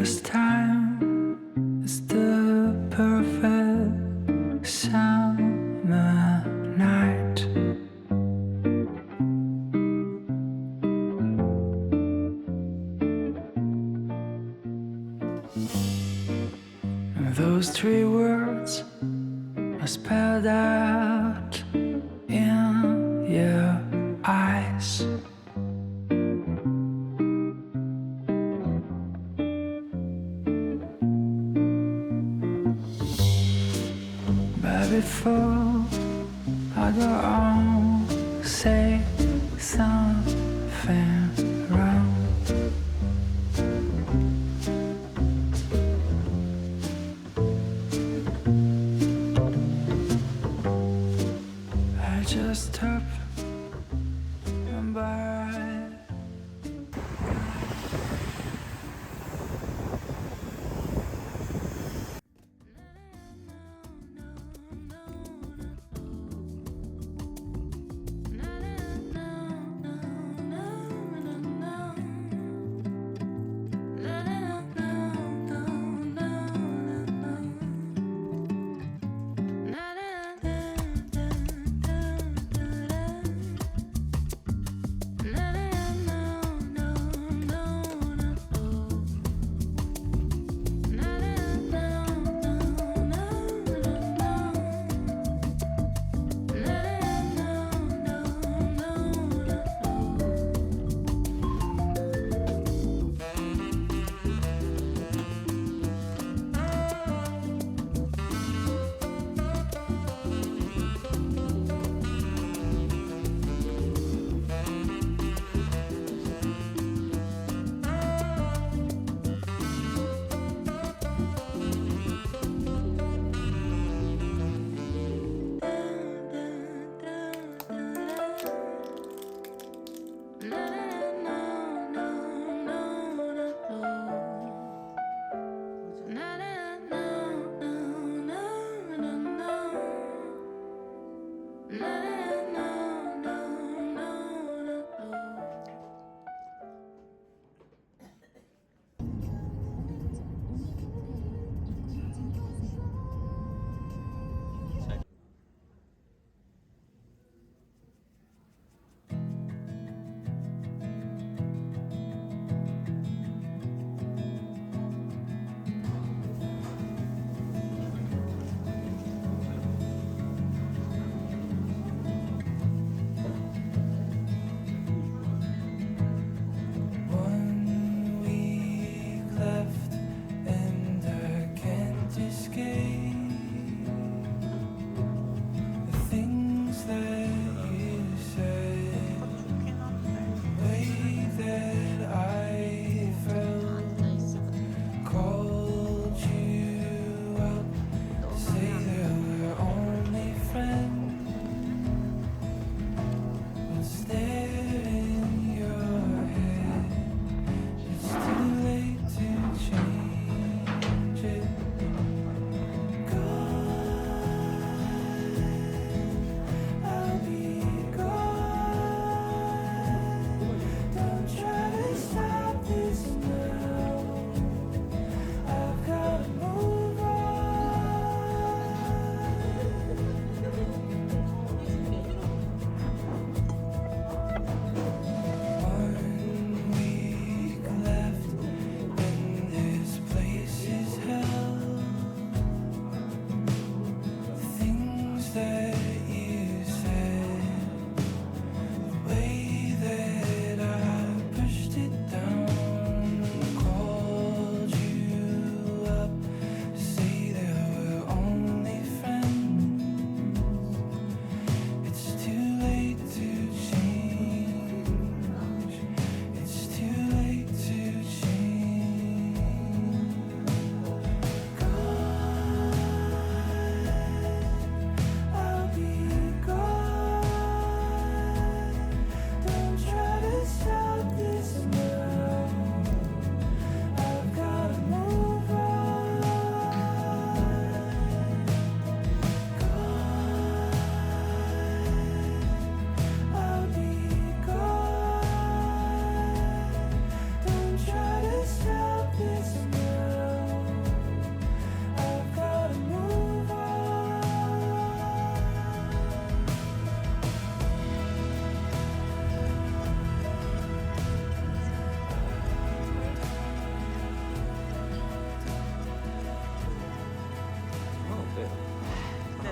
this time is the perfect summer night. And those three words are spelled out in your eyes. But before I go on, say something wrong. I just hope I'm by.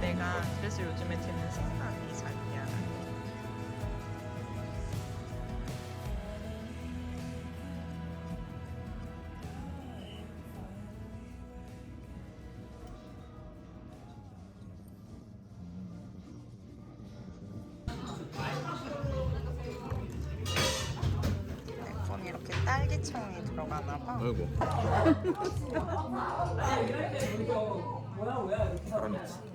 내가 그래서 요즘에 드는 생각이 자기야. 내 건 이렇게 딸기청이 들어가나 봐. 아이고. 사람이지.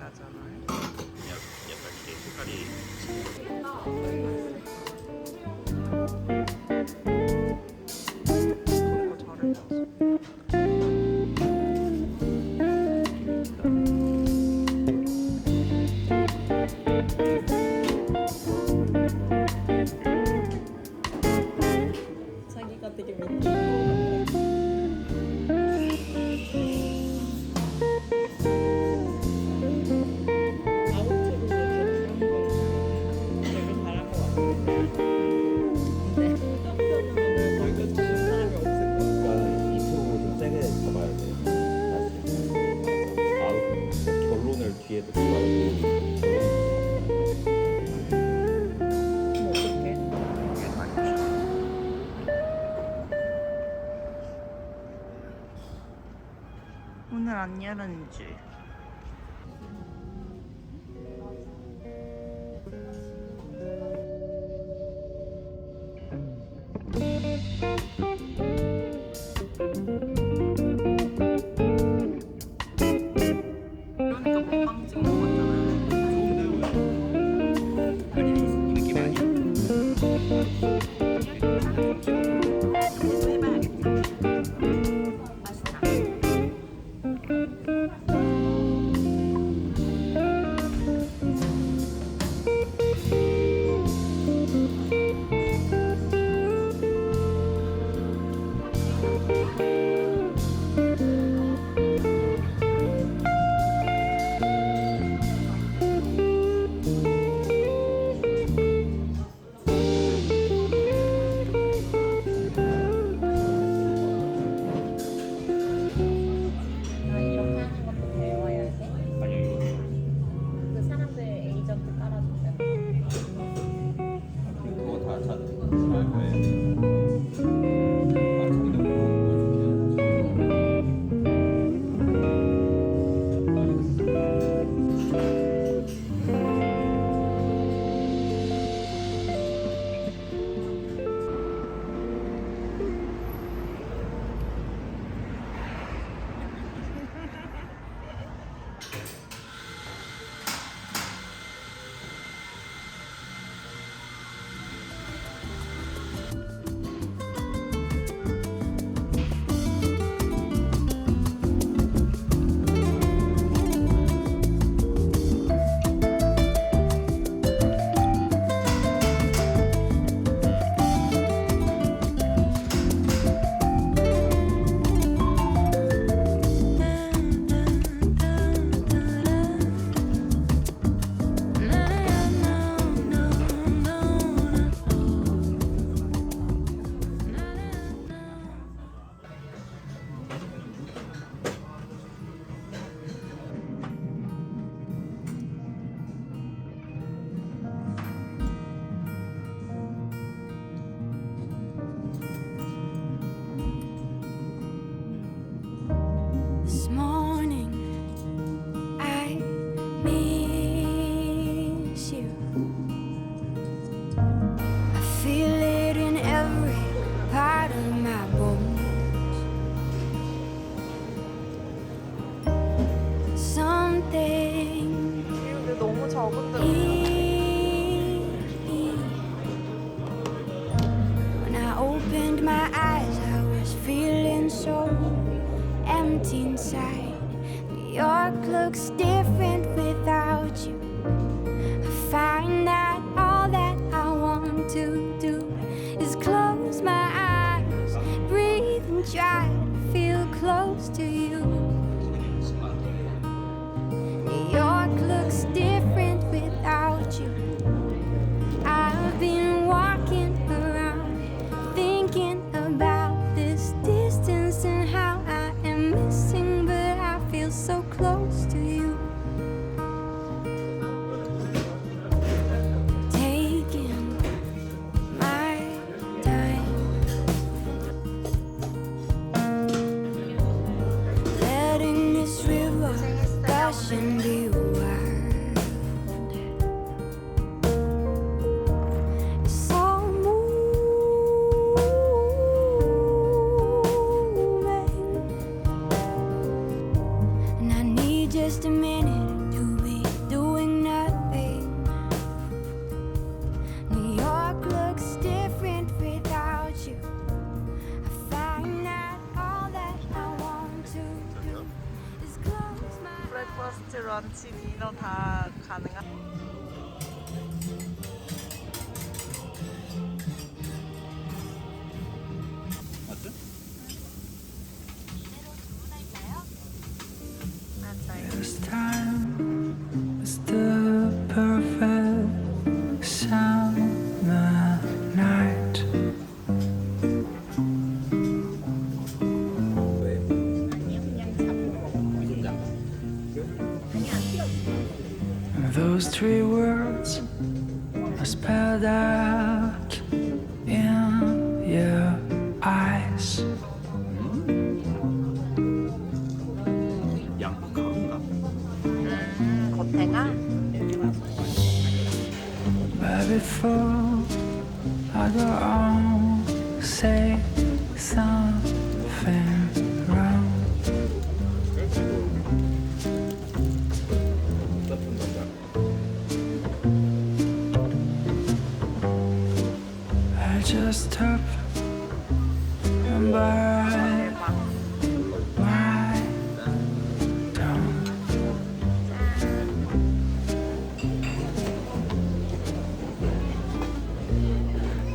가잖아요. 약간 이게 색깔이 그런 거 잘해줘. 자기가 되게 민폐. 아웃으로 그런 거 되게 잘한 것 같아. 근데 남편은 거기가 좋은 사람이 없을 거야. 그러니까 이쪽으로 좀 세게 잡아야 돼. 사실. 결론을 뒤에도 잡아야 어떡해? 이게 많이 오늘 안 열었는지. 그러니까 먹방 찍는 거잖아요. 느낌 아니야? 나 이렇게 하는 것도 배워야 돼? 아니요 이거 그 사람들 에이전트 깔아주세요. 그거 다잘 거예요. 아 자기도 This morning I miss you. I feel it in every part of my bones. Something 근데 너무 적은데. when I opened my eyes, I was feeling so empty inside. New York looks different without you. I find that all that I want to do is close my eyes, breathe and try to feel close to you. New York looks different without you. I've been walking around thinking about this distance and how I am missing, but I feel so close to you. 브런치, 디너 다 가능한. 맞죠? 맞아요. This time is the perfect summer night. 왜? 아니요, 그냥 잡고. 위생장. 아니, 안 필요 없어. Those three words are spelled out in your eyes. 양파 가루인가? 겉에가 But before I go on, say something wrong. 나쁜 남자. I just hope and by my tongue.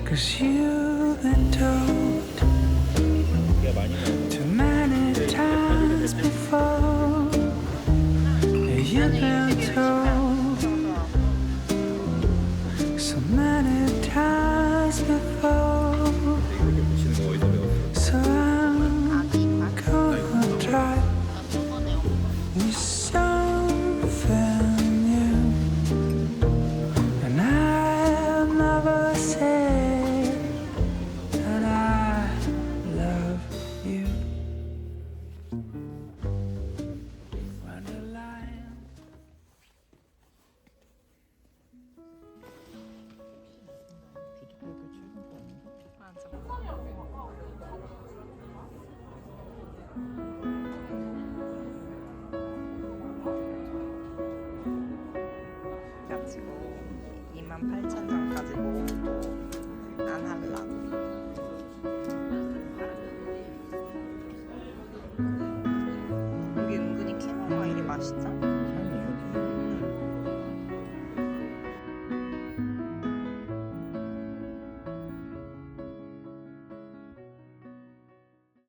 Cause you've been told 내가 많이 먹어. too many times before. You've been told so many times before. 이렇게 붙이는 거 어디서 배웠어? So I'm gonna try with something new. And I'll never say that I love you. Wonderland. 맞아. 가지고 28,000점까지 모으고 안 할라고. 여기 은근히 캐모마일이 맛있죠?